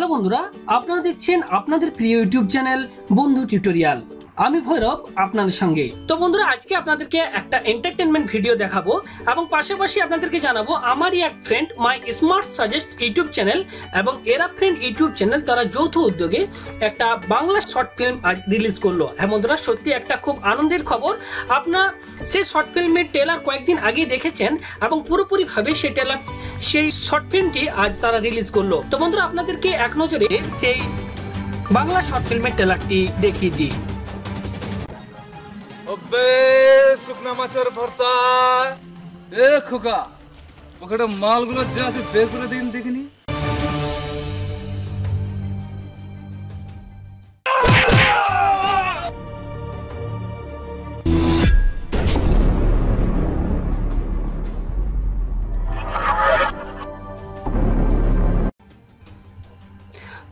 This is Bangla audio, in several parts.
হ্যালো বন্ধুরা, আপনারা দেখছেন আপনাদের প্রিয় ইউটিউব চ্যানেল বন্ধু টিউটোরিয়াল। আমি ভৈরব আপনাদের সঙ্গে। তো বন্ধুরা, আজকে আপনাদেরকে একটা এন্টারটেইনমেন্ট ভিডিও দেখাবো এবং পাশাপাশি আপনাদেরকে জানাবো আমারই এক friend my smart suggest YouTube channel এবং এরা ফ্রেন্ড ইউটিউব চ্যানেল তারা যৌথ উদ্যোগে একটা বাংলা শর্ট ফিল্ম আজ রিলিজ করলো। হ্যাঁ বন্ধুরা, সত্যি একটা খুব আনন্দের খবর। আপনারা সেই শর্ট ফিল্মের ট্রেলার কয়েকদিন আগেই দেখেছেন এবং পুরোপুরিভাবে সেই শর্ট ফিল্মটি আজ তারা রিলিজ করলো। তো বন্ধুরা, আপনাদেরকে এক নজরে সেই বাংলা শর্ট ফিল্মের ট্রেলারটি দেখিয়ে দিই। শুকনা মাছের ভর্তা এ খোকা, ওখানে মালগুলো যা আছে বের করে দেখিনি।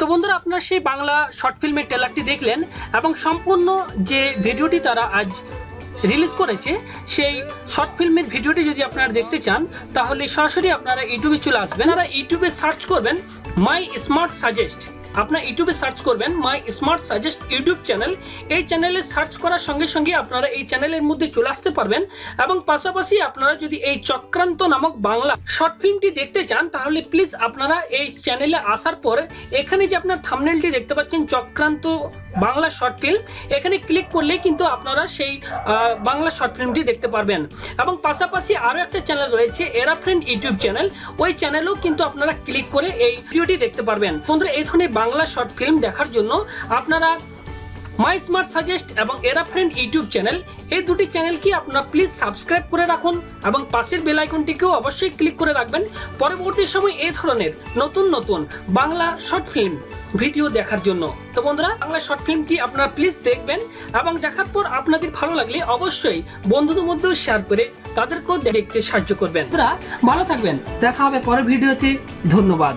তো বন্ধুরা, আপনারা সেই বাংলা শর্ট ফিল্মের ট্রেলারটি দেখলেন এবং সম্পূর্ণ যে ভিডিওটি তারা আজ রিলিজ করেছে সেই শর্ট ফিল্মের ভিডিওটি যদি আপনারা দেখতে চান তাহলে সরাসরি আপনারা ইউটিউবে চলে আসবেন। আপনারা ইউটিউবে সার্চ করবেন মাই স্মার্ট সাজেস্ট। আপনারা ইউটিউবে সার্চ করবেন মাই স্মার্ট সাজেস্ট ইউটিউব চ্যানেল। এই চ্যানেলে সার্চ করার সঙ্গে সঙ্গে আপনারা এই চ্যানেলের মধ্যে চলে আসতে পারবেন এবং পাশাপাশি আপনারা যদি এই চক্রান্ত নামক বাংলা শর্ট ফিল্মটি দেখতে চান তাহলে প্লিজ আপনারা এই চ্যানেলে আসার পর এখানে যে আপনার থাম্বনেলটি দেখতে পাচ্ছেন চক্রান্ত বাংলা শর্ট ফিল্ম, এখানে ক্লিক করলে কিন্তু আপনারা সেই বাংলা শর্ট ফিল্মটি দেখতে পারবেন। এবং পাশাপাশি আরও একটা চ্যানেল রয়েছে এরা ফ্রেন্ড ইউটিউব চ্যানেল, ওই চ্যানেলেও কিন্তু আপনারা ক্লিক করে এই ভিডিওটি দেখতে পারবেন। বন্ধুরা, এই ধরনের বাংলা শর্ট ফিল্ম দেখার জন্য আপনারা মাই স্মার্ট সাজেস্ট এবং এরা ফ্রেন্ড ইউটিউব চ্যানেল এই দুটি চ্যানেলকে আপনারা প্লিজ সাবস্ক্রাইব করে রাখুন এবং পাশের বেল আইকনটিকেও অবশ্যই ক্লিক করে রাখবেন পরবর্তী সময় এই ধরনের নতুন নতুন বাংলা শর্ট ফিল্ম ভিডিও দেখার জন্য। তো বন্ধুরা, বাংলা শর্ট ফিল্মটি আপনারা প্লিজ দেখবেন এবং দেখার পর আপনাদের ভালো লাগলে অবশ্যই বন্ধুদের মধ্যেও শেয়ার করে তাদেরকেও দেখতে সাহায্য করবেন। বন্ধুরা, ভালো থাকবেন, দেখা হবে পরের ভিডিওতে। ধন্যবাদ।